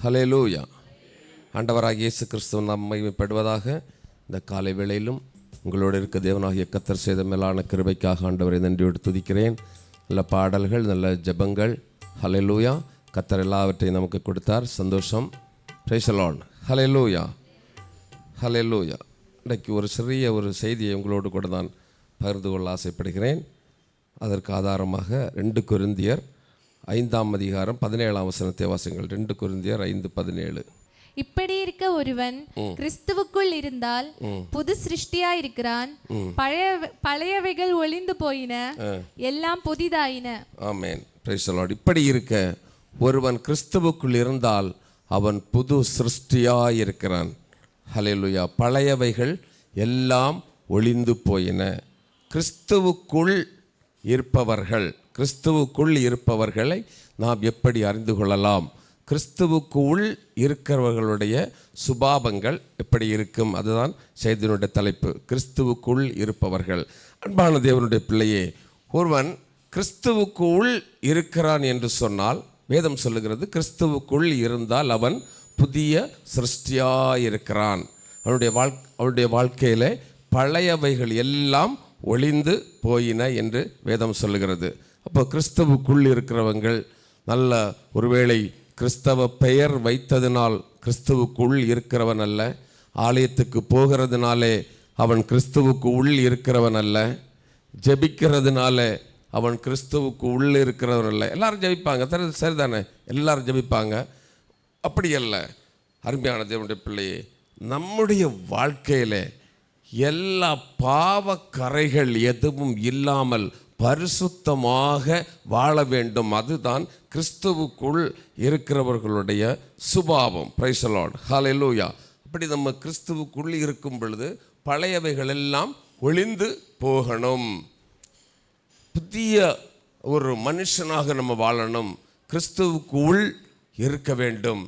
ஹல்லேலூயா. ஆண்டவராகிய இயேசு கிறிஸ்துவ நாம் மகிமைப்படுவதாக. இந்த காலை வேளையிலும் உங்களோடு இருக்க தேவனாகிய கர்த்தர் செய்த மேலான கிருபைக்காக ஆண்டவரை நன்றியோடு துதிக்கிறேன். நல்ல பாடல்கள், நல்ல ஜெபங்கள். ஹல்லேலூயா. கர்த்தர் எல்லாவற்றையும் நமக்கு கொடுத்தார். சந்தோஷம். Praise the lord. Hallelujah, hallelujah. இன்றைக்கு ஒரு சிறிய செய்தியை உங்களோடு கூட நான் பகிர்ந்து கொள்ள ஆசைப்படுகிறேன். அதற்கு ஆதாரமாக 2 கொரிந்தியர் 5ஆம் அதிகாரம் 17ஆம் வசனத்தை வாசிங்கள். 2 கொரிந்தியர் 5:17. இப்படி இருக்க ஒருவன் கிறிஸ்துவுக்குள் இருந்தால் புது சிருஷ்டியா இருக்கிறான், பழையவைகள் ஒளிந்து போயின, எல்லாம் புதிதாயின. ஆமென். Price the Lord. இப்படி இருக்க ஒருவன் கிறிஸ்துவுக்குள் இருந்தால் அவன் புது சிருஷ்டியாய் இருக்கிறான். ஹல்லேலூயா. பழையவைகள் எல்லாம் ஒளிந்து போயின. கிறிஸ்துவுக்குள் இருப்பவர்களை நாம் எப்படி அறிந்து கொள்ளலாம்? கிறிஸ்துவுக்குள் இருக்கிறவர்களுடைய சுபாவங்கள் எப்படி இருக்கும்? அதுதான் செய்தியினுடைய தலைப்பு. கிறிஸ்துவுக்குள் இருப்பவர்கள். அன்பான தேவனுடைய பிள்ளையே, ஒருவன் கிறிஸ்துவுக்குள் இருக்கிறான் என்று சொன்னால் வேதம் சொல்லுகிறது, கிறிஸ்துவுக்குள் இருந்தால் அவன் புதிய சிருஷ்டியாயிருக்கிறான். அவனுடைய வாழ்க்கையில் பழையவைகள் எல்லாம் ஒளிந்து போயின என்று வேதம் சொல்லுகிறது. அப்போ கிறிஸ்துவுக்குள் இருக்கிறவங்கள் நல்ல ஒருவேளை கிறிஸ்தவ பெயர் வைத்ததினால் கிறிஸ்துவுக்குள் இருக்கிறவன் அல்ல, ஆலயத்துக்கு போகிறதுனாலே அவன் கிறிஸ்துவுக்கு உள் இருக்கிறவன் அல்ல, ஜெபிக்கிறதுனால அவன் கிறிஸ்துவுக்கு உள்ள இருக்கிறவன் அல்ல. எல்லாரும் ஜெபிப்பாங்க, சரிதானே? எல்லாரும் ஜெபிப்பாங்க, அப்படி அல்ல. அருமையான தேவனுடைய பிள்ளையே, நம்முடைய வாழ்க்கையில் எல்லா பாவக்கரைகள் எதுவும் இல்லாமல் பரிசுத்தமாக வாழ வேண்டும். அதுதான் கிறிஸ்துவுக்குள் இருக்கிறவர்களுடைய சுபாவம். Praise the lord. ஹல்லேலூயா. அப்படி நம்ம கிறிஸ்துவுக்குள் இருக்கும் பொழுது பழையவைகள் எல்லாம் ஒளிந்து போகணும். புதிய ஒரு மனுஷனாக நம்ம வாழணும். கிறிஸ்துவுக்கு உள் இருக்க வேண்டும்.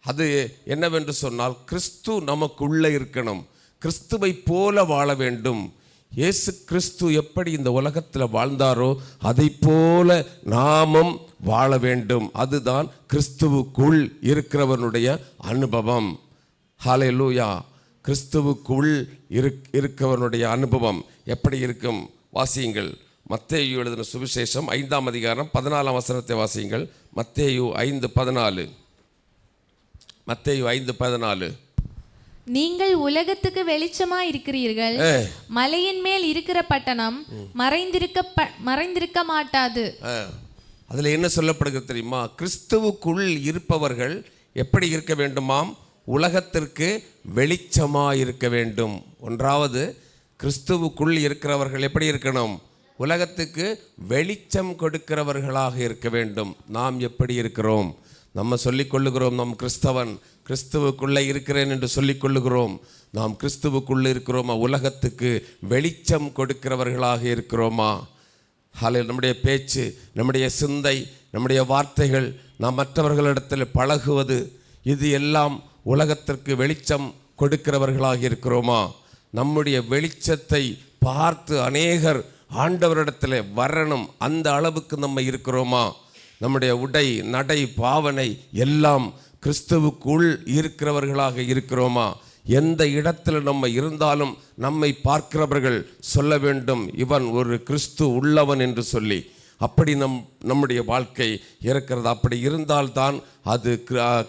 அது என்னவென்று சொன்னால், கிறிஸ்து நமக்குள்ளே இருக்கணும். கிறிஸ்துவை போல வாழ வேண்டும். இயேசு கிறிஸ்து எப்படி இந்த உலகத்தில் வாழ்ந்தாரோ அதை போல நாமும் வாழ வேண்டும். அதுதான் கிறிஸ்துவுக்குள் இருக்கிறவனுடைய அனுபவம். ஹல்லேலூயா. கிறிஸ்துவுக்குள் இருக்கிறவனுடைய அனுபவம் எப்படி இருக்கும்? வாசியுங்கள். மத்தேயு எழுதின சுவிசேஷம் 5ஆம் அதிகாரம் 14ஆம் வசனத்தை வாசியுங்கள். மத்தேயு 5:14. மத்தேயு 5:14. நீங்கள் உலகத்துக்கு வெளிச்சமா இருக்கிறீர்கள். மலையின் மேல் இருக்கிற பட்டணம் மறைந்திருக்க மாட்டாது. அதுல என்ன சொல்லப்படுகிறது தெரியுமா? கிறிஸ்துவுக்குள் இருப்பவர்கள் எப்படி இருக்க வேண்டுமாம்? உலகத்திற்கு வெளிச்சமா இருக்க வேண்டும். ஒன்றாவது, கிறிஸ்துவுக்குள் இருக்கிறவர்கள் எப்படி இருக்கணும்? உலகத்துக்கு வெளிச்சம் கொடுக்கிறவர்களாக இருக்க வேண்டும். நாம் எப்படி இருக்கிறோம்? நம்ம சொல்லிக்கொள்ளுகிறோம், நாம் கிறிஸ்துவுக்குள்ளே இருக்கிறேன் என்று சொல்லிக்கொள்ளுகிறோம். நாம் கிறிஸ்துவுக்குள்ளே இருக்கிறோமா? உலகத்துக்கு வெளிச்சம் கொடுக்கிறவர்களாக இருக்கிறோமா? நம்முடைய பேச்சு, நம்முடைய சிந்தை, நம்முடைய வார்த்தைகள், நாம் மற்றவர்களிடத்தில் பழகுவது, இது எல்லாம் உலகத்திற்கு வெளிச்சம் கொடுக்கிறவர்களாக இருக்கிறோமா? நம்முடைய வெளிச்சத்தை பார்த்து அநேகர் ஆண்டவரிடத்தில் வரணும், அந்த அளவுக்கு நம்ம இருக்கிறோமா? நம்முடைய உடை, நடை, பாவனை எல்லாம் கிறிஸ்துவுக்குள் இருக்கிறவர்களாக இருக்கிறோமா? எந்த இடத்துல நம்ம இருந்தாலும் நம்மை பார்க்கிறவர்கள் சொல்ல வேண்டும், இவன் ஒரு கிறிஸ்து உள்ளவன் என்று சொல்லி. அப்படி நம்முடைய வாழ்க்கை இருக்கிறது. அப்படி இருந்தால்தான் அது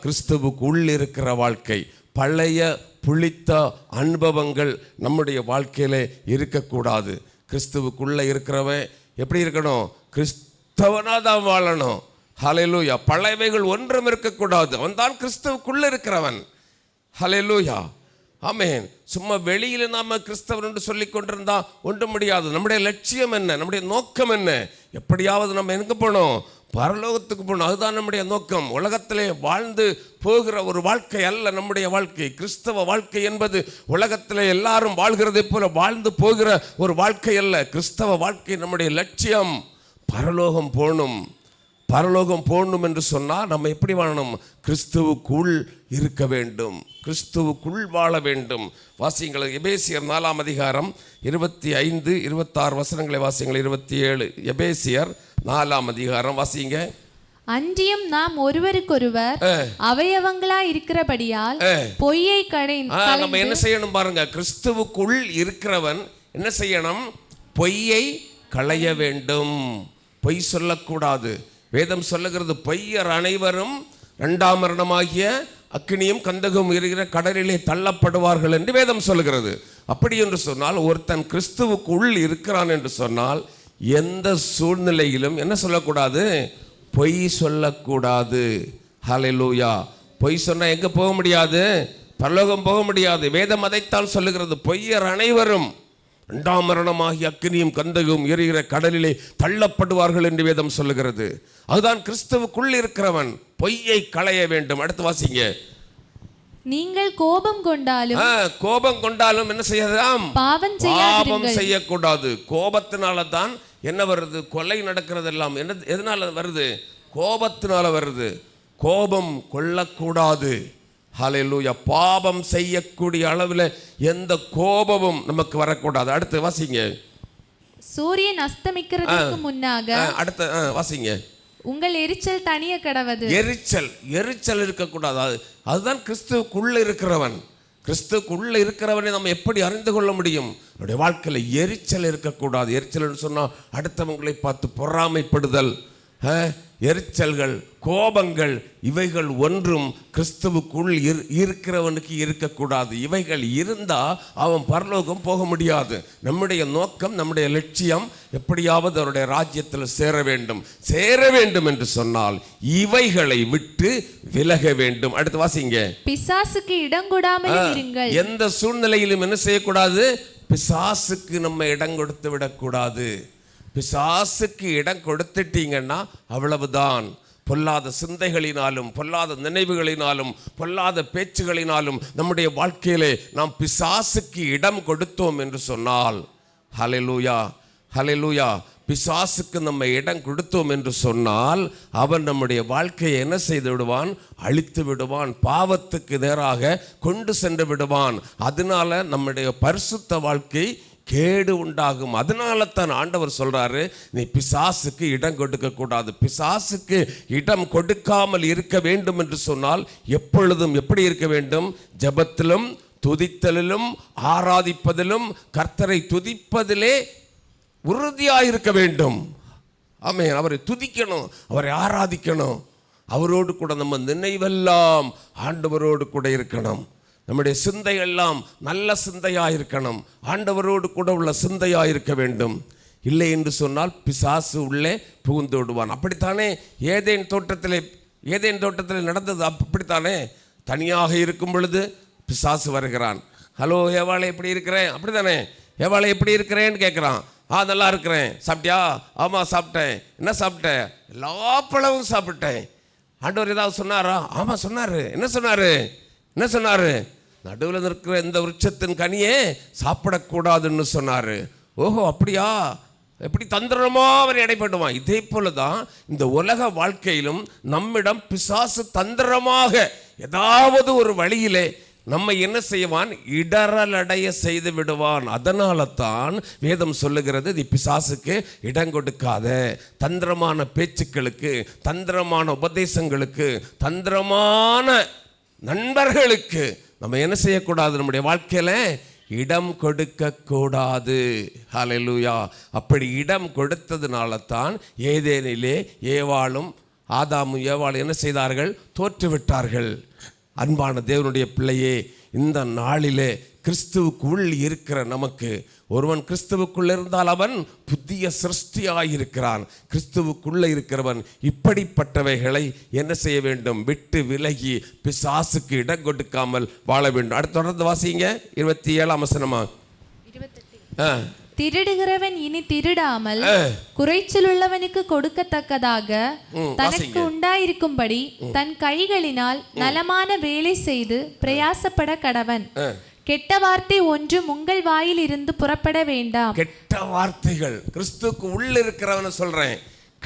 கிறிஸ்துவுக்கு உள் இருக்கிற வாழ்க்கை. பழைய புளித்த அனுபவங்கள் நம்முடைய வாழ்க்கையிலே இருக்கக்கூடாது. கிறிஸ்துவுக்குள்ளே இருக்கிறவன் எப்படி இருக்கணும்? கிறிஸ்தவனாக தான் வாழணும். ஹல்லேலூயா. பழையவைகள் ஒன்றும் இருக்கக்கூடாது. அவன் தான் கிறிஸ்துவுக்குள்ளே இருக்கிறவன். ஹல்லேலூயா. ஆமென். சும்மா வெளியில் நாம் கிறிஸ்தவன் என்று சொல்லி கொண்டிருந்தா ஒன்றும் முடியாது. நம்முடைய லட்சியம் என்ன? நம்முடைய நோக்கம் என்ன? எப்படியாவது நம்ம எங்கே போகணும்? பரலோகத்துக்கு போகணும். அதுதான் நம்முடைய நோக்கம். உலகத்திலே வாழ்ந்து போகிற ஒரு வாழ்க்கை அல்ல நம்முடைய வாழ்க்கை. கிறிஸ்தவ வாழ்க்கை என்பது உலகத்தில் எல்லாரும் வாழ்கிறதை போல வாழ்ந்து போகிற ஒரு வாழ்க்கை அல்ல. கிறிஸ்தவ வாழ்க்கை நம்முடைய லட்சியம் பரலோகம் போகணும். பரலோகம் போகணும் என்று சொன்னால் நம்ம எப்படி வாழணும்? கிறிஸ்துவுக்குள் இருக்க வேண்டும், கிறிஸ்துவுக்குள் வாழ வேண்டும். வாசியங்கள். எபேசியர் 4ஆம் அதிகாரம் 25, 26 வசனங்களை வாசியங்கள். 27. எபேசியர் 4ஆம் அதிகாரம் வாசிங்க. அன்றியும் நாம் ஒருவருக்கொருவர் அவயவங்களா இருக்கிறபடியால் பொய்யை நம்ம என்ன செய்யணும் பாருங்க, கிறிஸ்துவுக்குள் இருக்கிறவன் என்ன செய்யணும்? பொய்யை களைய வேண்டும். பொய் சொல்லக்கூடாது. வேதம் சொல்லுகிறது, பொய்யர் அனைவரும் இரண்டாம் மரணமாகிய அக்கினியும் கந்தகம் எரிகிற கடலிலே தள்ளப்படுவார்கள் என்று வேதம் சொல்லுகிறது. அப்படி என்று சொன்னால் ஒருத்தன் கிறிஸ்துவுக்குள் இருக்கிறான் என்று சொன்னால் எந்த சூழ்நிலையிலும் என்ன சொல்லக்கூடாது? பொய் சொல்லக்கூடாது. ஹல்லேலூயா. பொய் சொன்னா எங்க போக முடியாது? பரலோகம் போக முடியாது. வேதம் அதைத்தான் சொல்லுகிறது. பொய்யர் அனைவரும் இரண்டாம் மரணமாகி அக்கினியும் கந்தகம் எரிகிற கடலிலே தள்ளப்படுவார்கள் என்று வேதம் சொல்லுகிறது. அதுதான் கிறிஸ்துவுக்குள் இருக்கிறவன் பொய்யை களைய வேண்டும். அடுத்து வாசிங்க. நீங்கள் கோபம் கொண்டாலும் என்ன செய்யலாம்? பாவம் செய்யக்கூடாது. கோபத்தினால தான் என்ன வருது? கொலை நடக்கிறது எல்லாம் எதனால வருது? கோபத்தினால வருது. கோபம் கொள்ளக்கூடாது. ஹல்லேலூயா. பாவம் செய்யக்கூடிய அளவில் எந்த கோபமும் நமக்கு வரக்கூடாது. அடுத்து வாசிங்க. சூரியன் அஸ்தமிக்கிறதுக்கு முன்னாக அடுத்து வாசிங்க. உங்கள் எரிச்சல் தனிய கடவது. எரிச்சல் இருக்கக்கூடாது. அதுதான் கிறிஸ்துவுக்குள்ள இருக்கிறவன். கிறிஸ்துவுக்குள்ள இருக்கிறவனை நம்ம எப்படி அறிந்து கொள்ள முடியும்? நம்முடைய வாழ்க்கையில் எரிச்சல் இருக்கக்கூடாது. எரிச்சல் சொன்னால் அடுத்தவங்களை பார்த்து பொறாமைப்படுதல், எரிச்சல்கள், கோபங்கள், இவைகள் ஒன்றும் கிறிஸ்துவுக்குள் இருக்கிறவனுக்கு இருக்கக்கூடாது. இவைகள் இருந்தால் அவன் பரலோகம் போக முடியாது. நம்முடைய நோக்கம், நம்முடைய லட்சியம் எப்படியாவது அவருடைய ராஜ்யத்தில் சேர வேண்டும் என்று சொன்னால் இவைகளை விட்டு விலக வேண்டும். அடுத்து வாசிங்க. பிசாசுக்கு இடம் கொடாமல் இருங்கள். எந்த சூழ்நிலையிலும் என்ன செய்யக்கூடாது? பிசாசுக்கு நம்ம இடம் கொடுத்து விடக்கூடாது. பிசாசுக்கு இடம் கொடுத்துட்டீங்கன்னா அவ்வளவுதான். பொல்லாத சிந்தைகளினாலும் பொல்லாத நினைவுகளினாலும் பொல்லாத பேச்சுகளினாலும் நம்முடைய வாழ்க்கையிலே நாம் பிசாசுக்கு இடம் கொடுத்தோம் என்று சொன்னால், ஹல்லேலூயா, ஹல்லேலூயா, பிசாசுக்கு நம்ம இடம் கொடுத்தோம் என்று சொன்னால் அவன் நம்முடைய வாழ்க்கையை என்ன செய்து விடுவான்? அழித்து விடுவான். பாவத்துக்கு நேராக கொண்டு சென்று விடுவான். அதனால நம்முடைய பரிசுத்த வாழ்க்கை கேடு உண்டாகும். அதனால தான் ஆண்டவர் சொல்றாரு, நீ பிசாசுக்கு இடம் கொடுக்க கூடாது. பிசாசுக்கு இடம் கொடுக்காமல் இருக்க வேண்டும் என்று சொன்னால் எப்பொழுதும் எப்படி இருக்க வேண்டும்? ஜெபத்திலும் துதித்தலிலும் ஆராதிப்பதிலும் கர்த்தரை துதிப்பதிலே உறுதியாயிருக்க வேண்டும். ஆமென். அவரை துதிக்கணும், அவரை ஆராதிக்கணும். அவரோடு கூட நம்ம நினைவெல்லாம் ஆண்டவரோடு கூட இருக்கணும். நம்முடைய சிந்தையெல்லாம் நல்ல சிந்தையாக இருக்கணும். ஆண்டவரோடு கூட உள்ள சிந்தையாக இருக்க வேண்டும். இல்லை என்று சொன்னால் பிசாசு உள்ளே புகுந்து விடுவான். அப்படித்தானே ஏதேன் தோட்டத்தில் நடந்தது. அப்படித்தானே தனியாக இருக்கும் பொழுது பிசாசு வருகிறான். ஹலோ ஏவாளை எப்படி இருக்கிறேன்? அப்படித்தானே ஏவாளை எப்படி இருக்கிறேன்னு கேட்குறான். நல்லா இருக்கிறேன். சாப்பிட்டியா? ஆமாம் சாப்பிட்டேன். என்ன சாப்பிட்டேன்? எல்லா பழமும் சாப்பிட்டேன். ஆண்டவர் ஏதாவது சொன்னாரா? ஆமாம் சொன்னார். என்ன சொன்னார்? நடுவில் இருக்கிற இந்த விருட்சத்தின் கனியே சாப்பிடக்கூடாதுன்னு சொன்னார். ஓஹோ அப்படியா? எப்படி தந்திரமா அவர் இடைப்படுவான். இதே போல தான் இந்த உலக வாழ்க்கையிலும் நம்மிடம் பிசாசு தந்திரமாக ஏதாவது ஒரு வழியிலே நம்ம என்ன செய்வான்? இடரலடைய செய்து விடுவான். அதனால தான் வேதம் சொல்லுகிறது, நீ பிசாசுக்கு இடம் கொடுக்காத. தந்திரமான பேச்சுக்களுக்கு, தந்திரமான உபதேசங்களுக்கு, தந்திரமான நண்பர்களுக்கு நம்ம என்ன செய்யக்கூடாது? நம்முடைய வாழ்க்கையில இடம் கொடுக்க கூடாது. ஹல்லேலூயா. அப்படி இடம் கொடுத்ததுனால தான் ஏதேனிலே ஆதாமும் ஏவாளும் என்ன செய்தார்கள்? தோற்றுவிட்டார்கள். அன்பான தேவனுடைய பிள்ளையே, இந்த நாளிலே கிறிஸ்துவுக்குள் இருக்கிற நமக்கு, ஒருவன் கிறிஸ்துவுக்குள் இருந்தால் அவன் புதிய சிருஷ்டியாயிருக்கிறான். கிறிஸ்துவுக்குள்ள இருக்கிறவன் இப்படிப்பட்டவைகளை என்ன செய்ய வேண்டும்? விட்டு விலகி பிசாசுக்கு இடம் கொடுக்காமல் வாழ வேண்டும். அடுத்து தொடர்ந்து வாசிங்க. 27ஆம் வசனமா. திருடுகிறவன் இனி திருடாமல் குறைச்சல் உள்ளவனுக்கு கொடுக்கத்தக்கதாக தனக்கு உண்டாயிருக்கும்படி தன் கைகளினால் நலமான வேலை செய்து பிரயாசப்பட கடவன். கெட்ட வார்த்தை ஒன்றும் உங்கள் வாயில் இருந்து புறப்பட வேண்டாம். கெட்ட வார்த்தைகள், கிறிஸ்துவுக்கு உள்ள இருக்கிறவன சொல்றேன்,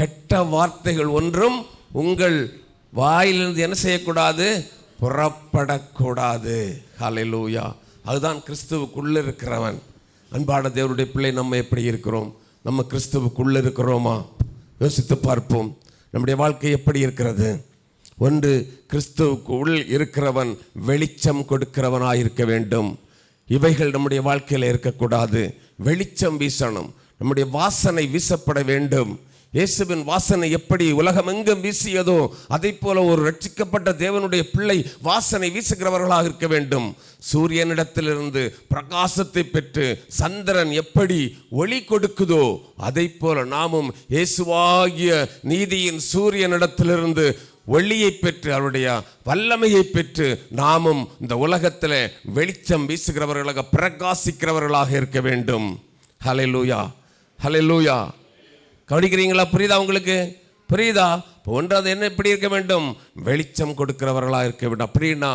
கெட்ட வார்த்தைகள் ஒன்றும் உங்கள் வாயிலிருந்து என்ன செய்யக்கூடாது? புறப்படக்கூடாது. ஹல்லேலூயா. அதுதான் கிறிஸ்துவுக்குள்ள இருக்கிறவன். அன்பான தேவனுடைய பிள்ளை, நம்ம எப்படி இருக்கிறோம்? நம்ம கிறிஸ்துவுக்குள்ள இருக்கிறோமா? யோசித்து பார்ப்போம். நம்முடைய வாழ்க்கை எப்படி இருக்கிறது? ஒன்று, கிறிஸ்துவுக்கு உள் இருக்கிறவன் வெளிச்சம் கொடுக்கிறவனாய் இருக்க வேண்டும். இவைகள் நம்முடைய வாழ்க்கையில் இருக்கக்கூடாது. வெளிச்சம் வீசணும், நம்முடைய வாசனை வீசப்பட வேண்டும். இயேசுவின் வாசனை எப்படி உலகமெங்கும் வீசியதோ அதை போல ஒரு ரட்சிக்கப்பட்ட தேவனுடைய பிள்ளை வாசனை வீசுகிறவர்களாக இருக்க வேண்டும். சூரியனிடத்திலிருந்து பிரகாசத்தை பெற்று சந்திரன் எப்படி ஒளி கொடுக்குதோ அதை போல நாமும் இயேசுவாகிய நீதியின் சூரியனிடத்திலிருந்து ஒளியை பெற்று அவருடைய வல்லமையை பெற்று நாமும் இந்த உலகத்தில் வெளிச்சம் வீசுகிறவர்களாக பிரகாசிக்கிறவர்களாக இருக்க வேண்டும். ஹல்லேலூயா, ஹல்லேலூயா. கவனிக்கிறீங்களா? புரியுதா உங்களுக்கு? புரியுதா? ஒன்றாவது என்ன எப்படி இருக்க வேண்டும்? வெளிச்சம் கொடுக்கிறவர்களாக இருக்க வேண்டும். அப்படின்னா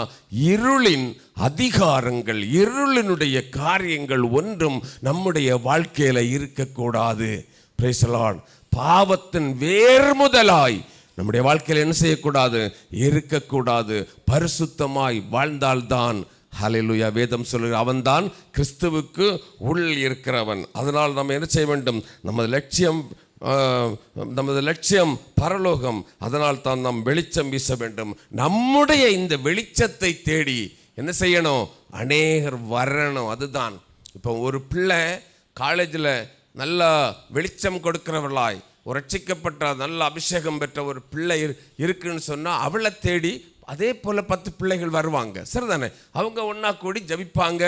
இருளின் அதிகாரங்கள், இருளினுடைய காரியங்கள் ஒன்றும் நம்முடைய வாழ்க்கையில் இருக்கக்கூடாது. Price the Lord. பாவத்தின் வேர் முதலாய் நம்முடைய வாழ்க்கையில் என்ன செய்யக்கூடாது? இருக்கக்கூடாது. பரிசுத்தமாய் வாழ்ந்தால்தான், ஹல்லேலூயா, வேதம் சொல்லுகிற அவன்தான் கிறிஸ்துவுக்கு உள் இருக்கிறவன். அதனால் நம்ம என்ன செய்ய வேண்டும்? நமது லட்சியம் பரலோகம். அதனால் தான் நாம் வெளிச்சம் வீச வேண்டும். நம்முடைய இந்த வெளிச்சத்தை தேடி என்ன செய்யணும்? அநேகர் வரணும். அதுதான் இப்போ ஒரு பிள்ளை காலேஜில் நல்லா வெளிச்சம் கொடுக்கிறவர்களாய் ஒரு ரட்சிக்கப்பட்ட நல்ல அபிஷேகம் பெற்ற ஒரு பிள்ளை இருக்குன்னு சொன்னால் அவளை தேடி அதே போல் 10 பிள்ளைகள் வருவாங்க. சரிதானே? அவங்க ஒன்றா கூடி ஜபிப்பாங்க,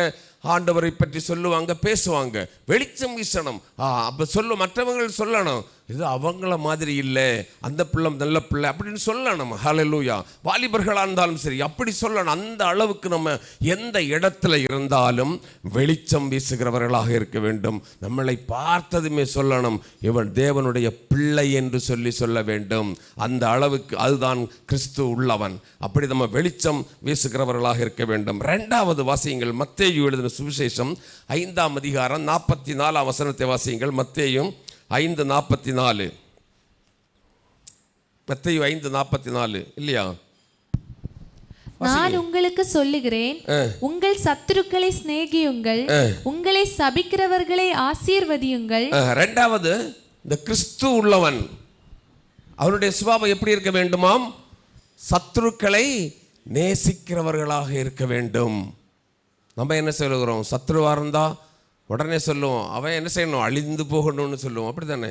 ஆண்டவரை பற்றி சொல்லுவாங்க, பேசுவாங்க. வெளிச்சம் வீசணும். அப்போ மற்றவங்க சொல்லணும், இது அவங்கள மாதிரி இல்லை, அந்த பிள்ளை நல்ல பிள்ளை அப்படின்னு சொல்லணும். ஹல்லேலூயா. வாலிபர்களாக இருந்தாலும் சரி அப்படி சொல்லணும். அந்த அளவுக்கு நம்ம எந்த இடத்துல இருந்தாலும் வெளிச்சம் வீசுகிறவர்களாக இருக்க வேண்டும். நம்மளை பார்த்ததுமே சொல்லணும், இவன் தேவனுடைய பிள்ளை என்று சொல்ல வேண்டும். அந்த அளவுக்கு அதுதான் கிறிஸ்து உள்ளவன். அப்படி நம்ம வெளிச்சம் வீசுகிறவர்களாக இருக்க வேண்டும். 2வது வாசியுங்கள், மத்தேயு எழுதின சுவிசேஷம் 5ஆம் அதிகாரம் 44ஆம் வசனத்தை வாசியுங்கள். மத்தேயு 5:44. மத்தேயு 5:44 இல்லையா? நான் உங்களுக்கு சொல்லுகிறேன், உங்கள் சத்துருக்களை சிநேகியுங்கள், உங்களை சபிக்கிறவர்களை ஆசீர்வதியுங்கள். 2வது, இந்த கிறிஸ்து உள்ளவன் அவருடைய சுபாவம் எப்படி இருக்க வேண்டுமாம்? சத்துருக்களை நேசிக்கிறவர்களாக இருக்க வேண்டும். நம்ம என்ன சொல்லுகிறோம்? சத்ருவாக இருந்தால் உடனே சொல்லுவோம், அவன் என்ன செய்யணும்? அழிந்து போகணும்னு சொல்லுவோம். அப்படி தானே?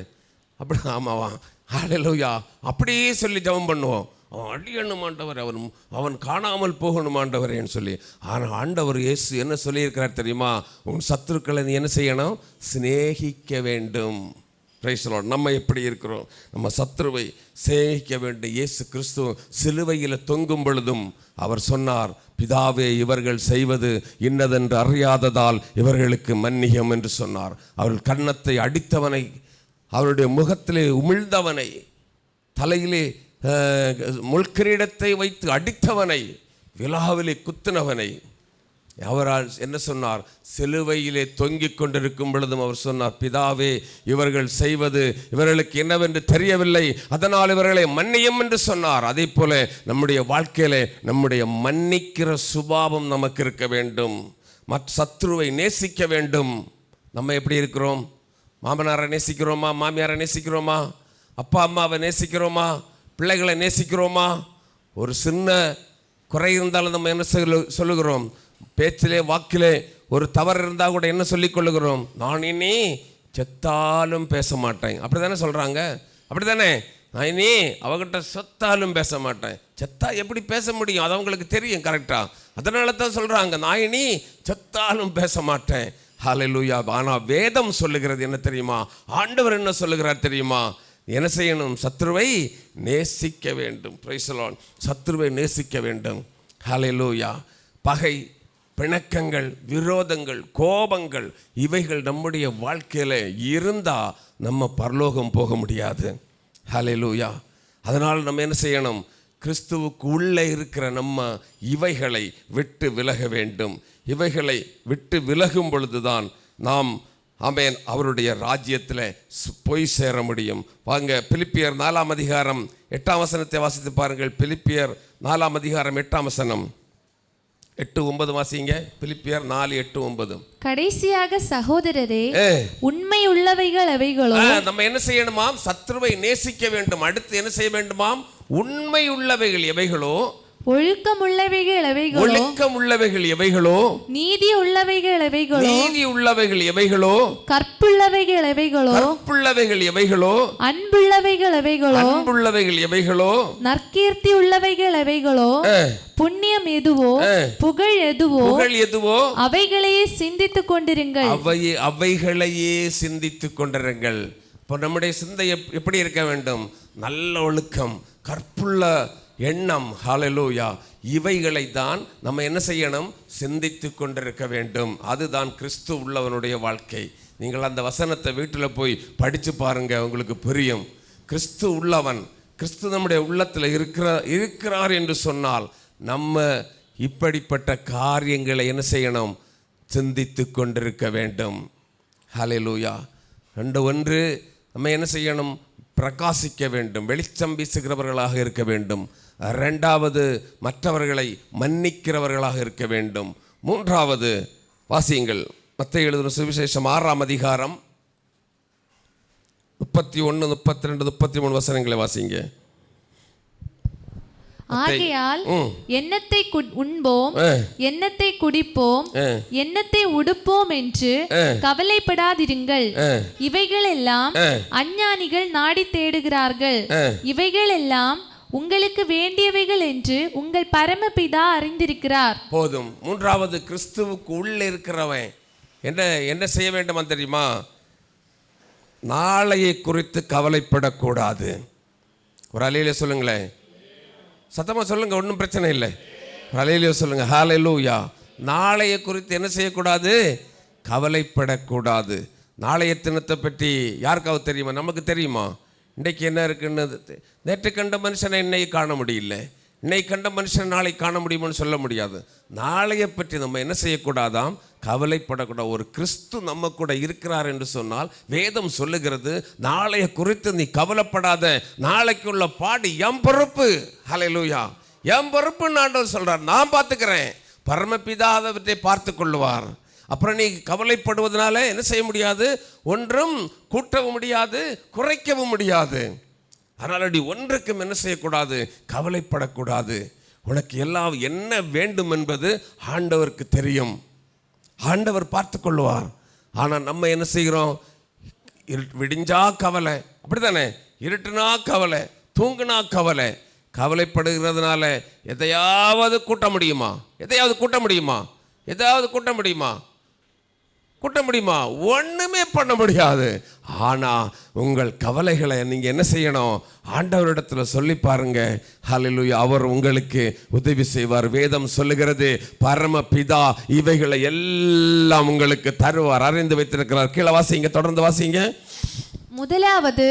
அப்படி ஆமாவா? ஹல்லேலூயா. அப்படியே சொல்லி ஜெபம் பண்ணுவோம், அவன் அழியணும் ஆண்டவர், அவன் காணாமல் போகணும் ஆண்டவரேன்னு சொல்லி. ஆனால் ஆண்டவர் இயேசு என்ன சொல்லியிருக்கிறார் தெரியுமா? உன் சத்துருக்களை நீ என்ன செய்யணும்? சிநேகிக்க வேண்டும். Praise the Lord. நம்ம எப்படி இருக்கிறோம்? நம்ம சத்துருவை சிநேகிக்க வேண்டும். இயேசு கிறிஸ்து சிலுவையில் தொங்கும் பொழுதும் அவர் சொன்னார், பிதாவே, இவர்கள் செய்வது இன்னதென்று அறியாததால் இவர்களுக்கு மன்னியும் என்று சொன்னார். அவர்கள் கன்னத்தை அடித்தவனை, அவருடைய முகத்திலே உமிழ்ந்தவனை, தலையிலே முள்கிரீடத்தை வைத்து அடித்தவனை, விலாவிலே குத்தினவனை அவரால் என்ன சொன்னார்? சிலுவையிலே தொங்கிக் கொண்டிருக்கும் பொழுதும் அவர் சொன்னார், பிதாவே, இவர்கள் செய்வது இவர்களுக்கு என்னவென்று தெரியவில்லை, அதனால் இவர்களை மன்னியும் என்று சொன்னார். அதே போல நம்முடைய வாழ்க்கையிலே நம்முடைய மன்னிக்கிற சுபாவம் நமக்கு இருக்க வேண்டும். மற்ற சத்ருவை நேசிக்க வேண்டும். நம்ம எப்படி இருக்கிறோம்? மாமனாரை நேசிக்கிறோமா? மாமியாரை நேசிக்கிறோமா? அப்பா அம்மாவை நேசிக்கிறோமா? பிள்ளைகளை நேசிக்கிறோமா? ஒரு சின்ன குறை இருந்தாலும் நம்ம என்ன சொல்லுகிறோம்? பேச்சிலே வாக்கிலே ஒரு தவறு இருந்தால் கூட என்ன சொல்லிக் கொள்ளுகிறோம்? நான் இனி செத்தாலும் பேச மாட்டேன். அப்படி தானே சொல்கிறாங்க? அப்படி தானே? நான் இனி அவகிட்ட செத்தாலும் பேச மாட்டேன். செத்தா எப்படி பேச முடியும்? அது அவங்களுக்கு தெரியும் கரெக்டாக. அதனால தான் சொல்கிறாங்க, நான் இனி செத்தாலும் பேச மாட்டேன். ஹல்லேலூயா. ஆனால் வேதம் சொல்லுகிறது என்ன தெரியுமா? ஆண்டவர் என்ன சொல்லுகிறார் தெரியுமா? என்ன செய்யணும்? சத்ருவை நேசிக்க வேண்டும். Praise the lord. சத்ருவை நேசிக்க வேண்டும். ஹல்லேலூயா. பகை, பிணக்கங்கள், விரோதங்கள், கோபங்கள் இவைகள் நம்முடைய வாழ்க்கையில் இருந்தால் நம்ம பரலோகம் போக முடியாது. ஹல்லேலூயா. அதனால் நம்ம என்ன செய்யணும்? கிறிஸ்துவுக்கு உள்ளே இருக்கிற நம்ம இவைகளை விட்டு விலக வேண்டும். இவைகளை விட்டு விலகும் பொழுதுதான் நாம் ஆமென் அவருடைய ராஜ்யத்தில் போய் சேர முடியும். வாங்க, பிலிப்பியர் 4ஆம் அதிகாரம் 8ஆம் வசனத்தை வாசித்து பாருங்கள். பிலிப்பியர் 4ஆம் அதிகாரம் 8ஆம் வசனம். 8:9 வாசிங்க. பிலிப்பியர் 4:8-9. கடைசியாக சகோதரரே, உண்மை உள்ளவைகள் எவைகளோ. நம்ம என்ன செய்யணுமாம்? சத்துருவை நேசிக்க வேண்டும். அடுத்து என்ன செய்ய வேண்டுமாம்? உண்மை உள்ளவைகள் எவைகளோ, ஒழுக்கம் உள்ளவைகள் எவைகளோ, ஒழுக்கம் உள்ளவைகள் எவைகளோ, நீதி உள்ளவைகள் எவைகளோ, நீதி உள்ளவைகள் எவைகளோ, கற்புள்ளவைகள் எவைகளோ, கற்புள்ளவைகள் எவைகளோ, அன்புள்ளவைகள் எவைகளோ, அன்புள்ளவைகள் எவைகளோ, நற்கீர்த்தி உள்ளவைகள் எவைகளோ, புண்ணியம் எதுவோ, புகழ் எதுவோ, புகழ் எதுவோ, அவைகளையே சிந்தித்துக் கொண்டிருங்கள். அவைகளையே சிந்தித்துக் கொண்டிருங்கள். இப்போ நம்முடைய சிந்தை எப்படி இருக்க வேண்டும்? நல்ல ஒழுக்கம், கற்புள்ள எண்ணம், ஹல்லேலூயா, இவைகளை தான் நம்ம என்ன செய்யணும்? சிந்தித்து கொண்டிருக்க வேண்டும். அதுதான் கிறிஸ்து உள்ளவனுடைய வாழ்க்கை. நீங்கள் அந்த வசனத்தை வீட்டில் போய் படித்து பாருங்க, உங்களுக்கு புரியும். கிறிஸ்து உள்ளவன், கிறிஸ்து நம்முடைய உள்ளத்தில் இருக்கிறார் என்று சொன்னால் நம்ம இப்படிப்பட்ட காரியங்களை என்ன செய்யணும்? சிந்தித்து கொண்டிருக்க வேண்டும். ஹல்லேலூயா. 2 நம்ம என்ன செய்யணும்? பிரகாசிக்க வேண்டும், வெளிச்சம் வீசுகிறவர்களாக இருக்க வேண்டும். 2வது மற்றவர்களை மன்னிக்கிறவர்களாக இருக்க வேண்டும். 3வது வாசியுங்கள், மத்தேயு எழுதின சுவிசேஷம் 6ஆம் அதிகாரம் 31, 32, 33 வசனங்களை வாசிங்க. ஆகையால் எண்ணத்தை உண்போம், எண்ணத்தை குடிப்போம், எண்ணத்தை உடுப்போம் என்று கவலைப்படாதிருங்கள். இவைகளெல்லாம் அஞ்ஞானிகள் நாடி தேடுகிறார்கள். இவைகளெல்லாம் உங்களுக்கு வேண்டியவைகள் என்று உங்கள் பரமபிதா அறிந்திருக்கிறார். போதும். 3வது, கிறிஸ்துவுக்கு உள்ள இருக்கிறவன் என்ன செய்ய வேண்டுமா தெரியுமா? நாளையை குறித்து கவலைப்படக்கூடாது. ஒரு அலையில சொல்லுங்களேன், சத்தமாக சொல்லுங்க, ஒன்றும் பிரச்சனை இல்லை. ஹல்லேலூயா சொல்லுங்க. ஹல்லேலூயா. நாளைய குறித்து என்ன செய்யக்கூடாது? கவலைப்படக்கூடாது. நாளைய தினத்தை பற்றி யாருக்காவது தெரியுமா? நமக்கு தெரியுமா? இன்றைக்கு என்ன இருக்குன்னு? நேற்று கண்ட மனுஷனை இன்னைக்கு காண முடியல, இன்னைக்கு கண்ட மனுஷன் நாளை காண முடியும்னு சொல்ல முடியாது. நாளைய பற்றி நம்ம என்ன செய்யக்கூடாதாம்? கவலைப்படக்கூடாது. ஒரு கிறிஸ்து நம்ம கூட இருக்கிறார் என்று சொன்னால் வேதம் சொல்லுகிறது, நாளைய குறித்து நீ கவலைப்படாத, நாளைக்கு உள்ள பாடு என் பொறுப்பு. ஹல்லேலூயா. என் பொறுப்புன்னு ஆண்டவர் சொல்றார். நான் பார்த்துக்கிறேன், பரமபிதா அதை பார்த்து கொள்ளுவார். அப்புறம் நீ கவலைப்படுவதனால என்ன செய்ய முடியாது? ஒன்றும் கூட்டவும் முடியாது, குறைக்கவும் முடியாது. அதனால் அடி ஒன்றுக்கும் என்ன செய்யக்கூடாது? கவலைப்படக்கூடாது. உனக்கு எல்லாம் என்ன வேண்டும் என்பது ஆண்டவருக்கு தெரியும், ஆண்டவர் பார்த்து கொள்வார். ஆனால் நம்ம என்ன செய்கிறோம்? விடிஞ்சா கவலை, அப்படித்தானே? இருட்டுனா கவலை, தூங்குனா கவலை. கவலைப்படுகிறதுனால எதையாவது கூட்ட முடியுமா? எதையாவது கூட்ட முடியுமா? எதாவது கூட்ட முடியுமா? கூட்ட முடியுமா? ஒன்றுமே பண்ண முடியாது. ஆனால் உங்கள் கவலைகளை நீங்கள் என்ன செய்யணும்? ஆண்டவரிடத்தில் சொல்லி பாருங்க. ஹல்லேலூயா. அவர் உங்களுக்கு உதவி செய்வார். வேதம் சொல்லுகிறது, பரமபிதா இவைகளை எல்லாம் உங்களுக்கு தருவார், அறிந்து வைத்திருக்கிறார். கீழே வாசிங்க, தொடர்ந்து வாசிங்க. முதலாவது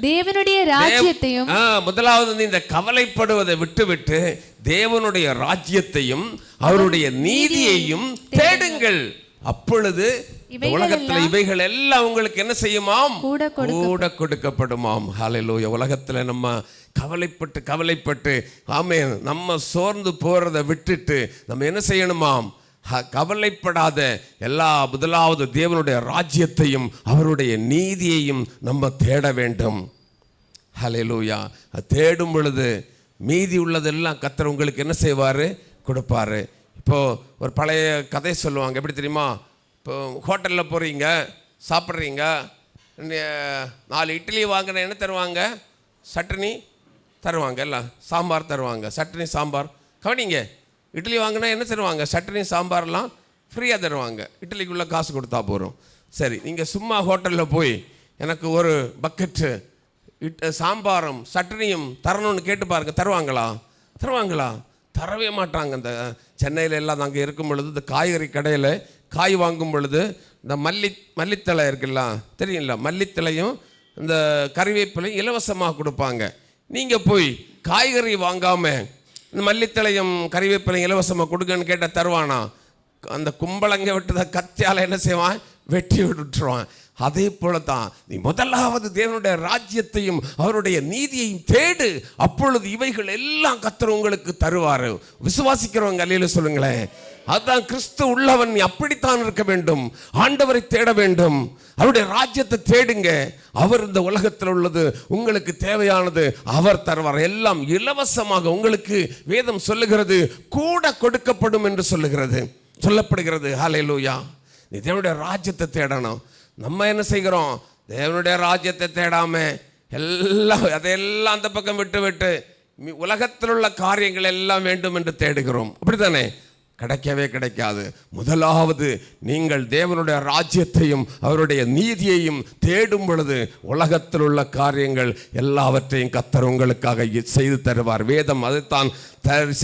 தேவனுடைய ராஜ்யத்தையும். முதலாவது இந்த கவலைப்படுவதை விட்டுவிட்டு தேவனுடைய ராஜ்யத்தையும் அவருடைய நீதியையும் தேடுங்கள். அப்பொழுது உலகத்தில் இவைகள் எல்லாம் உங்களுக்கு என்ன செய்யுமாம்? கூட கொடுக்கப்படுமாம். ஹல்லேலூயா. உலகத்தில் நம்ம கவலைப்பட்டு ஆமென், நம்ம சோர்ந்து போறதை விட்டுட்டு நம்ம என்ன செய்யணுமாம்? கவலைப்படாத முதலாவது தேவனுடைய ராஜ்யத்தையும் அவருடைய நீதியையும் நம்ம தேட வேண்டும். ஹல்லேலூயா. தேடும் பொழுது மீதி உள்ளதெல்லாம் கர்த்தர் உங்களுக்கு என்ன செய்வார்? கொடுப்பாரு. இப்போது ஒரு பழைய கதை சொல்லுவாங்க. எப்படி தெரியுமா? இப்போ ஹோட்டலில் போகிறீங்க, சாப்பிட்றீங்க, 4 இட்லி வாங்கின என்ன தருவாங்க? சட்னி தருவாங்க, எல்லாம் சாம்பார் தருவாங்க. சட்னி சாம்பார் கவனிங்க. இட்லி வாங்கினா என்ன தருவாங்க? சட்னி சாம்பார்லாம் ஃப்ரீயாக தருவாங்க. இட்லிக்குள்ளே காசு கொடுத்தா போகிறோம். சரி, நீங்கள் சும்மா ஹோட்டலில் போய் எனக்கு ஒரு பக்கெட்டு சாம்பாரும் சட்னியும் தரணும்னு கேட்டு பாருங்கள், தருவாங்களா? தரவே மாட்டாங்க. இந்த சென்னையில் எல்லாம் நாங்கள் இருக்கும் பொழுது இந்த காய்கறி கடையில் காய் வாங்கும் பொழுது இந்த மல்லித்தழை இருக்குல்ல, தெரியுங்களா? மல்லித்தழையும் இந்த கறிவேப்பிலையும் இலவசமாக கொடுப்பாங்க. நீங்கள் போய் காய்கறி வாங்காமல் இந்த மல்லித்தழையும் கறிவேப்பிலையும் இலவசமாக கொடுங்கன்னு கேட்டால் தருவானா? அந்த கும்பலங்க விட்டுத கத்தியால் என்ன செய்வான்? வெட்டி விட்டுருவான். அதே போல தான் நீ முதலாவது தேவனுடைய ராஜ்யத்தையும் அவருடைய நீதியையும் தேடு, அப்பொழுது இவைகள் எல்லாம் கர்த்தர் உங்களுக்கு தருவார். விசுவாசிக்கிறவங்க அல்லேலூயா சொல்லுங்களேன். அதுதான் கிறிஸ்து உள்ளவன் அப்படித்தான் இருக்க வேண்டும். ஆண்டவரை தேட வேண்டும், அவருடைய ராஜ்யத்தை தேடுங்க. அவர் இந்த உலகத்தில் உள்ளது உங்களுக்கு தேவையானது அவர் தருவார். எல்லாம் இலவசமாக உங்களுக்கு வேதம் சொல்லுகிறது, கூட கொடுக்கப்படும் என்று சொல்லப்படுகிறது. ஹல்லேலூயா. நீ தேவனுடைய ராஜ்யத்தை தேடணும். நம்ம என்ன செய்கிறோம்? தேவனுடைய ராஜ்யத்தை தேடாம அதையெல்லாம் அந்த பக்கம் விட்டு உலகத்தில் உள்ள காரியங்கள் எல்லாம் வேண்டும் என்று தேடுகிறோம். அப்படித்தானே? கிடைக்கவே கிடைக்காது. முதலாவது நீங்கள் தேவனுடைய ராஜ்யத்தையும் அவருடைய நீதியையும் தேடும் பொழுது உலகத்தில் உள்ள காரியங்கள் எல்லாவற்றையும் கர்த்தர் உங்களுக்காக செய்து தருவார். வேதம் அதைத்தான்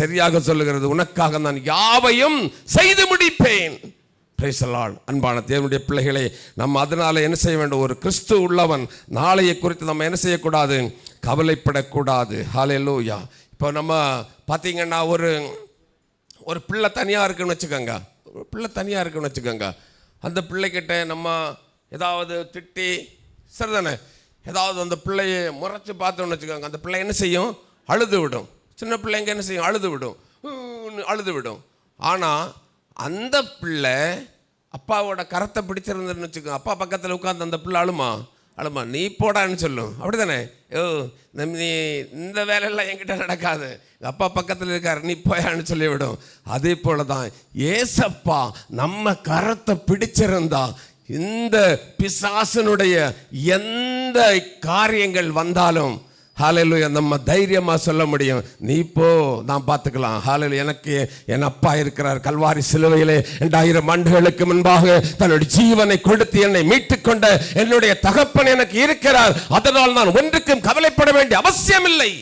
சரியாக சொல்லுகிறது, உனக்காக நான் யாவையும் செய்து முடிப்பேன். Price the Lord. அன்பான தேவனுடைய பிள்ளைகளே, நம்ம அதனால என்ன செய்ய வேண்டும்? ஒரு கிறிஸ்து உள்ளவன் நாளைய குறித்து நம்ம என்ன செய்யக்கூடாது? கவலைப்படக்கூடாது. ஹல்லேலூயா. இப்போ நம்ம பார்த்தீங்கன்னா ஒரு பிள்ளை தனியாக இருக்குன்னு வச்சுக்கோங்க. அந்த பிள்ளைகிட்ட நம்ம ஏதாவது திட்டி சரிதானே, ஏதாவது அந்த பிள்ளையை முறைச்சி பார்த்தோன்னு வச்சுக்கோங்க, அந்த பிள்ளை என்ன செய்யும்? அழுது விடும். சின்ன பிள்ளைங்க என்ன செய்யும்? அழுது விடும். ஆனால் அந்த பிள்ளை அப்பாவோட கரத்தை பிடிச்சிருந்துன்னு வச்சுக்கோங்க, அப்பா பக்கத்தில் உட்காந்து அந்த பிள்ளை அழுமா? நீ போடான்னு சொல்லும். அப்படி தானே? நீ இந்த வேலையெல்லாம் என்கிட்ட நடக்காது, அப்பா பக்கத்தில் இருக்கார், நீ போயான்னு சொல்லிவிடும். அதே போல தான் ஏசப்பா நம்ம கரத்தை பிடிச்சிருந்தா இந்த பிசாசனுடைய எந்த காரியங்கள் வந்தாலும் ஹல்லேலூயா நம்ம தைரியமா சொல்ல முடியும், நீ போ, நான் பார்த்துக்கலாம். ஹல்லேலூயா. எனக்கு என் அப்பா இருக்கிறார். கல்வாரி சிலுவையிலே 2000 ஆண்டுகளுக்கு முன்பாக தன்னுடைய ஜீவனை கொடுத்து என்னை மீட்டுக் கொண்ட என்னுடைய தகப்பன் எனக்கு இருக்கிறார். அதனால் நான் ஒன்றுக்கும் கவலைப்பட வேண்டிய அவசியம் இல்லை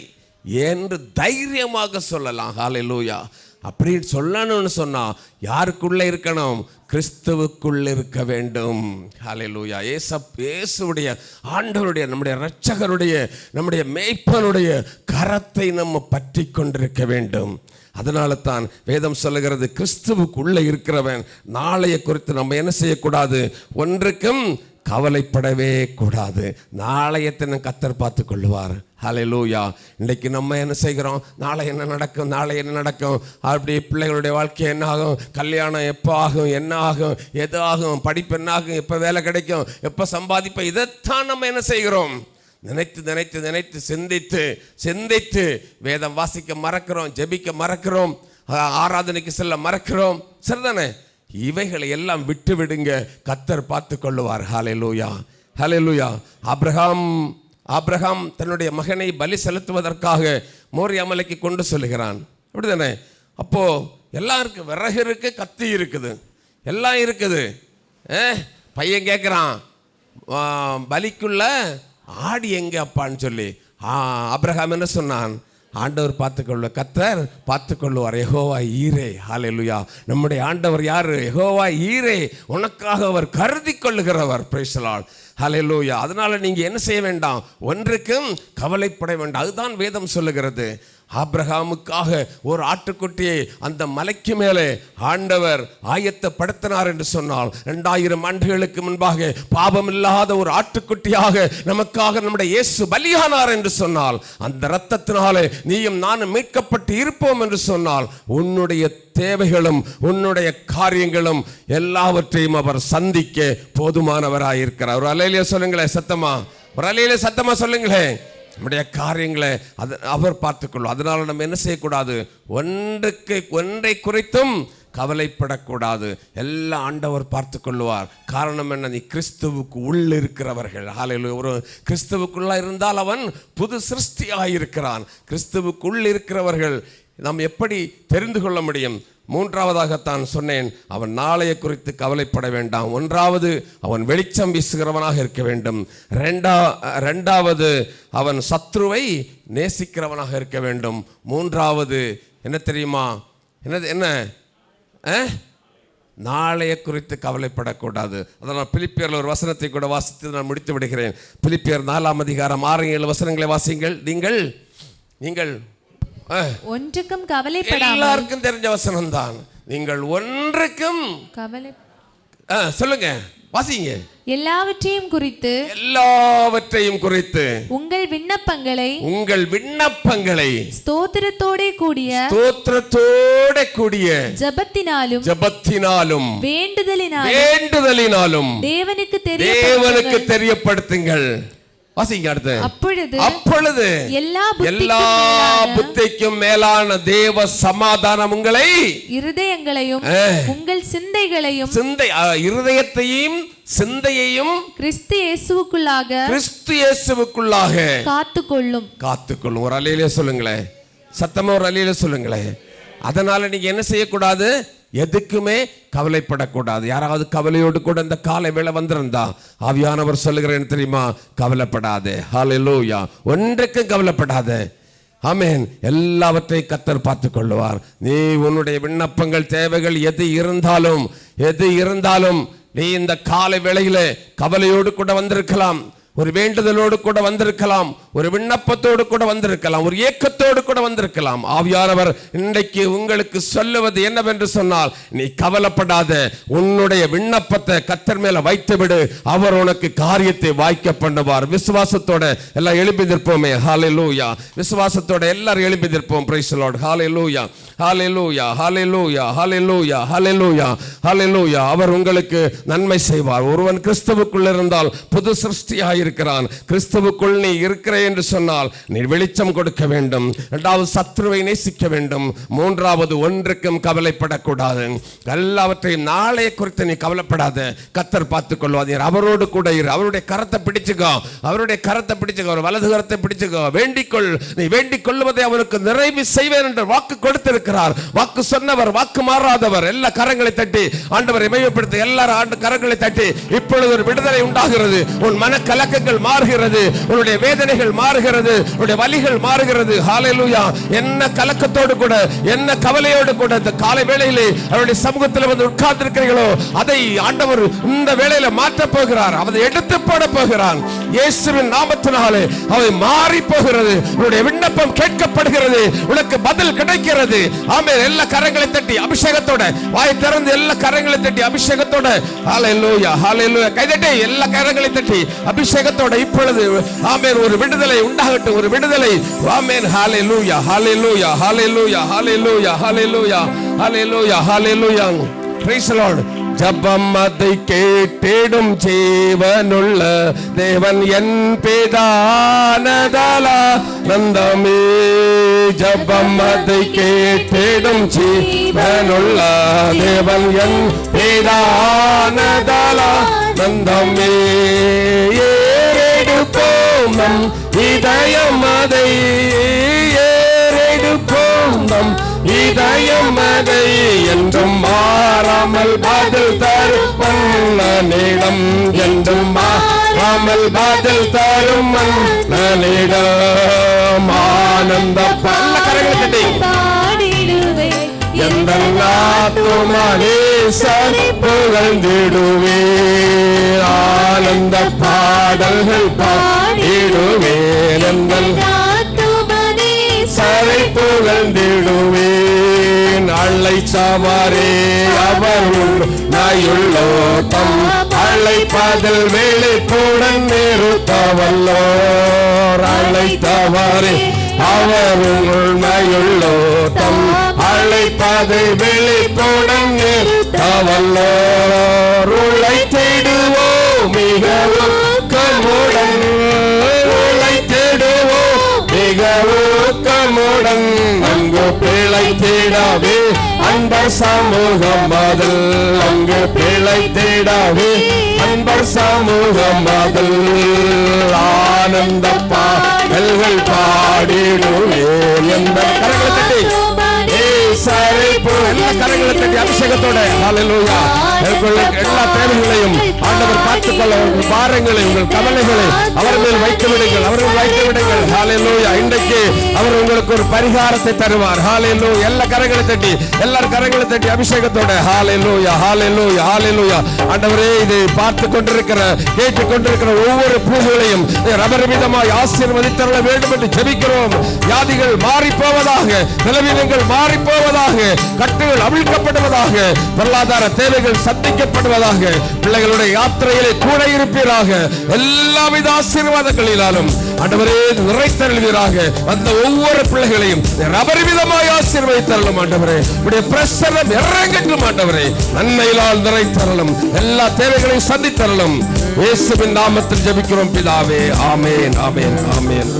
என்று தைரியமாக சொல்லலாம். ஹல்லேலூயா. அப்படி சொல்லணும்னு சொன்னா யாருக்குள்ள இருக்கணும்? கிறிஸ்துவுக்குள் இருக்க வேண்டும். ஹல்லேலூயா. இயேசுவுடைய ஆண்டவருடைய நம்முடைய இரட்சகருடைய நம்முடைய மேய்ப்பனுடைய கரத்தை நம்ம பற்றி கொண்டிருக்க வேண்டும். அதனால தான் வேதம் சொல்லுகிறது, கிறிஸ்துவுக்குள்ள இருக்கிறவன் நாளைய குறித்து நம்ம என்ன செய்யக்கூடாது? ஒன்றுக்கும் கவலைப்படவே கூடாது. நாளையத்தை கர்த்தர் பார்த்து கொள்ளுவார். ஹல்லேலூயா. இன்றைக்கு நம்ம என்ன செய்கிறோம்? நாளை என்ன நடக்கும்? அப்படி பிள்ளைகளுடைய வாழ்க்கை என்ன ஆகும்? கல்யாணம் எப்போ ஆகும்? என்ன ஆகும்? எது ஆகும்? படிப்பு என்ன ஆகும்? எப்போ வேலை கிடைக்கும்? எப்போ சம்பாதிப்போம்? இதைத்தான் நம்ம என்ன செய்கிறோம்? நினைத்து சிந்தித்து வேதம் வாசிக்க மறக்கிறோம், ஜெபிக்க மறக்கிறோம், ஆராதனைக்கு செல்ல மறக்கிறோம். சரிதானே? இவைகளை எல்லாம் விட்டு விடுங்க, கர்த்தர் பார்த்து கொள்ளுவார். ஹல்லேலூயா. ஹல்லேலூயா. ஆபிரகாம் தன்னுடைய மகனை பலி செலுத்துவதற்காக மோரியா மலைக்கு கொண்டு சொல்லுகிறான். அப்படிதானே? அப்போ எல்லாம் இருக்கு, விறகு இருக்கு, கத்தி இருக்குது, எல்லாம் இருக்குது. பையன் கேட்குறான், பலிக்குள்ள ஆடி எங்க அப்பான்னு சொல்லி. ஆபிரகாம் என்ன சொன்னான்? ஆண்டவர் கர்த்தர் பார்த்துக்கொள்ளுவார். யெகோவா ஈரே. ஹல்லேலூயா. நம்முடைய ஆண்டவர் யாரு? யெகோவா ஈரே. உனக்காக அவர் கருதி கொள்ளுகிறவர். Price the lord. ஹல்லேலூயா. அதனால நீங்க என்ன செய்ய வேண்டாம்? ஒன்றுக்கும் கவலைப்பட வேண்டாம். அதுதான் வேதம் சொல்லுகிறது. ஆபிரகாமுக்காக ஒரு ஆட்டுக்குட்டியை அந்த மலைக்கு மேலே ஆண்டவர் ஆயத்தப்படுத்தினார் என்று சொன்னால், 2000 ஆண்டுகளுக்கு முன்பாக பாவம் இல்லாத ஒரு ஆட்டுக்குட்டியாக நமக்காக நம்முடைய இயேசு பலியானார் என்று சொன்னால், அந்த இரத்தத்தினாலே நீயும் நானும் மீட்கப்பட்டு இருப்போம் என்று சொன்னால், உன்னுடைய தேவைகளும் உன்னுடைய காரியங்களும் எல்லாவற்றையும் அவர் சந்திக்க போதுமானவராயிருக்கிறார். ஒரு அல்லேலூயா சொல்லுங்களேன் சத்தமா. ஒரு அல்லேலூயா சத்தமா சொல்லுங்களேன். நம்முடைய காரியங்களை அவர் பார்த்துக்கொள்ளும். அதனால நம்ம என்ன செய்யக்கூடாது? ஒன்றை குறித்தும் கவலைப்படக்கூடாது. எல்லாம் ஆண்டவர் பார்த்து கொள்வார். காரணம் என்ன? நீ கிறிஸ்துவுக்கு உள்ள இருக்கிறவர்கள். ஹல்லேலூயா. ஒரு கிறிஸ்துவுக்குள்ள இருந்தால் அவன் புது சிருஷ்டியாயிருக்கிறான். கிறிஸ்துவுக்குள் இருக்கிறவர்கள் நாம் எப்படி தெரிந்து கொள்ள முடியும்? மூன்றாவதாகத்தான் சொன்னேன், அவன் நாளைய குறித்து கவலைப்பட வேண்டாம். ஒன்றாவது, அவன் வெளிச்சம் வீசுகிறவனாக இருக்க வேண்டும். ரெண்டாவது, அவன் சத்ருவை நேசிக்கிறவனாக இருக்க வேண்டும். மூன்றாவது என்ன தெரியுமா? என்ன நாளைய குறித்து கவலைப்படக்கூடாது. அதனால் பிலிப்பியரில் ஒரு வசனத்தை கூட வாசித்து நான் முடித்து விடுகிறேன். பிலிப்பியர் 4ஆம் அதிகாரம் 6-7 வசனங்களை வாசிங்கள். நீங்கள் ஒன்றுக்கும் கவலைப்படாமல். எல்லாருக்கும் தெரிஞ்ச வசனம் தான். நீங்கள் ஒன்றுக்கும் சொல்லுங்க, வாசிங்க. எல்லாவற்றையும் குறித்து உங்கள் விண்ணப்பங்களை ஸ்தோத்திரத்தோட கூடிய ஜெபத்தினாலும் வேண்டுதலினாலும் தேவனுக்கு தெரியப்படுத்துங்கள். வாசிங்க அடுத்து. அப்பொழுது எல்லா புத்திக்கும் மேலான தேவ சமாதானம் உங்களை இருதயங்களையும் உங்கள் இருதயத்தையும் சிந்தையையும் கிறிஸ்து இயேசுவுக்குள்ளாக காத்துக்கொள்ளும். ஒரு அல்லேலூயா சொல்லுங்களேன், சத்தமா ஒரு அல்லேலூயா சொல்லுங்களேன். அதனால நீங்க என்ன செய்யக்கூடாது? எதுக்குமே கவலைப்படக்கூடாது. யாராவது கவலையோடு கூட இந்த காலை வேளை வந்திருந்தா ஆவியானவர் சொல்லுகிறேன் தெரியுமா, கவலைப்படாதே. ஹல்லேலூயா. ஒன்றுக்கும் கவலைப்படாதே. ஆமென். எல்லாவற்றையும் கர்த்தர் பார்த்துக் கொள்ளுவார். நீ உன்னுடைய விண்ணப்பங்கள், தேவைகள் எது இருந்தாலும் நீ இந்த காலை வேளையிலே கவலையோடு கூட வந்திருக்கலாம், ஒரு வேண்டுதலோடு கூட வந்திருக்கலாம், ஒரு விண்ணப்பத்தோடு கூட வந்திருக்கலாம், ஒரு ஏக்கத்தோடு கூட வந்திருக்கலாம். ஆவியானவர் இன்றைக்கு உங்களுக்கு சொல்லுவது என்னவென்று சொன்னால், நீ கவலைப்படாத, உன்னுடைய விண்ணப்பத்தை கர்த்தர் மேல வைத்து விடு, அவர் உனக்கு காரியத்தை வாய்க்க பண்ணுவார். விசுவாசத்தோட எல்லாம் எழுப்பி நிற்போமே. ஹல்லேலூயா. விசுவாசத்தோட எல்லாரும் எழுப்பி நிற்போம். Price the lord. Hallelujah, hallelujah, hallelujah, hallelujah, hallelujah, ஹல்லேலூயா. அவர் உங்களுக்கு நன்மை செய்வார். ஒருவன் கிறிஸ்துவுக்குள் இருந்தால் புது சிருஷ்டியாக இருக்கிறான். கிறிஸ்துவுக்குள் நீ இருக்கிறே என்று சொன்னால் நீ வெளிச்சம் கொடுக்க வேண்டும். இரண்டாவது, சத்துருவை நேசிக்க வேண்டும். மூன்றாவது, ஒன்றுக்கும் கவலைப்படக்கூடாது. எல்லாவற்றையும் நாளைய குறித்து நீ கவலைப்படாத, கர்த்தர் பார்த்துக் கொள்வார். அவரோடு கூட இரு. அவருடைய கரத்தை பிடிச்சுக்கோ, அவர் வலது கரத்தை பிடிச்சுக்கோ. வேண்டிக்கொள். நீ வேண்டிக் கொள்வதை அவனுக்கு நிறைவு செய்வேன் என்று வாக்கு கொடுத்திருக்கிறார். வாக்கு சொன்னவர், வாக்கு மாறாதவர். எல்லா கரங்களை தட்டி ஆண்டவரை மையப்படுத்த எல்லாரும் கரங்களை தட்டி இப்பொழுது ஒரு விடுதலை உண்டாகிறது. உன் மன கலக்கங்கள் மாறுகிறது, உன்னுடைய வேதனைகள் மாறுகிறது, உன்னுடைய வலிகள் மாறுகிறது. ஹல்லேலூயா. என்ன கலக்கத்தோடு கூட, என்ன கவலையோடு கூட இந்த காலை வேளையிலே அவருடைய சமூகத்தில் வந்து உட்கார்ந்திருக்கிறீர்களோ அதை ஆண்டவர் இந்த வேளையில மாற்ற போகிறார். அதை எடுத்து போட போகிறார். இயேசுவின் நாமத்தினாலே அவை மாறி போகிறது. உன்னுடைய விண்ணப்பம் கேட்கப்படுகிறது, உனக்கு பதில் கிடைக்கிறது. ஆமென். எல்லா கரங்களை தட்டி அபிஷேகத்தோட, வாய் திறந்து எல்லா கரங்களை தட்டி அபிஷேகத்தோட ஹல்லேலூயா, ஹல்லேலூயா கைதட்டி எல்லா கரங்களை தட்டி அபிஷேகத்தோட இப்பொழுது ஆமென் ஒரு விடுதலை உண்டாகட்டும். ஒரு விடுதலை. Amen. Hallelujah, hallelujah, hallelujah, hallelujah, hallelujah, hallelujah, hallelujah. Praise the lord. ஜெபம் அதை கேட்டிடும் ஜீவனுள்ள தேவன் என் பிதானதலா நந்தமே. ஜெபம் அதை கேட்டிடும் ஜீவனுள்ள தேவன் என் பிதானதலா நந்தமே. ஏறெடுப்போம் நம் இதயம் அதை, ஏறெடுப்போம் நம் இதயம் அதை, என்றும் மாறாமல் பதில் தரும் மன்னனிடம், என்றும் மாறாமல் பதில் தரும் மன்னனிடம். ஆனந்த பல்ல கரங்களை தட்டி எந்த ஆத்துமனேசரை புகழ்ந்திடுவே. ஆனந்த பாடல்கள் பாடிடுவேன், எந்த ஆத்துமனேசரை புகழ்ந்திடுவேன். அழைத்தவரே அவர் உண்மையுள்ளோம், அழைப்பதில் விழிப்புடன் நிறுத்தவல்லோர். அழைத்தவரே அவர் உண்மையுள்ளோம், அழைப்பதை விழிப்புடன் நிறுத்தவல்லோர். உழைத்திடுவோம் மிகவும் கமுடன், உழைத்திடுவோம் மிகவும் கமுடன். அங்கு பிழைத்திடவே அன்பர் சமூகம் அதில், அங்கு பிழைத்திடவே அன்பர் சமூகம் அதில். ஆனந்த பாடல்கள் பாடிடுவேன். எந்த கரங்களை தட்டி கரங்களை தட்டி அபிஷேகத்தோட ஹல்லேலூயா. எல்லா தேவைகளையும் ஆண்டவர் பார்த்துக்கொள்ள, உங்கள் பாரங்களை, உங்கள் கவலைகளை அவர் மேல் வைத்து விடுங்கள், அவர்கள் வைத்து விடுங்கள். ஹல்லேலூயா. இன்றைக்கு அவர் உங்களுக்கு ஒரு பரிகாரத்தை தருவார். ஹல்லேலூயா. எல்லா கரங்களை தட்டி, எல்லாரும் கரங்களை தட்டி அபிஷேகத்தோட ஹல்லேலூயா, ஹல்லேலூயா, ஹல்லேலூயா. ஆண்டவரே, இதை பார்த்து கொண்டிருக்கிற, கேட்டுக் கொண்டிருக்கிற ஒவ்வொரு பூஜைகளையும் அபரிமிதமாய் ஆசீர்வதித்தருள வேண்டும் என்று ஜெபிக்கிறோம். வியாதிகள் மாறி போவதாக, நிலவீனங்கள் மாறி போவதாக, மாறுவதாக, கட்டுகள் அவிழ்க்கப்படுவதாக, பொருளாதார தேவைகள் சந்திக்கப்படுவதாக, பிள்ளைகளுடைய யாத்திரையிலே கூட இருப்பீராக. எல்லாவித ஆசீர்வாதங்களினாலும் ஆண்டவரே நிறைத்தருள்வீராக. அந்த ஒவ்வொரு பிள்ளைகளையும் அபரிமிதமாய் ஆசீர்வதித்தருளும் ஆண்டவரே. உடைய பிரசன்னம் இறங்கட்டும் ஆண்டவரே. நன்மையினால் நிறைத்தருளும், எல்லா தேவைகளையும் சந்தித்தருளும். இயேசுவின் நாமத்தில் ஜெபிக்கிறோம் பிதாவே. ஆமென், ஆமென், ஆமென்.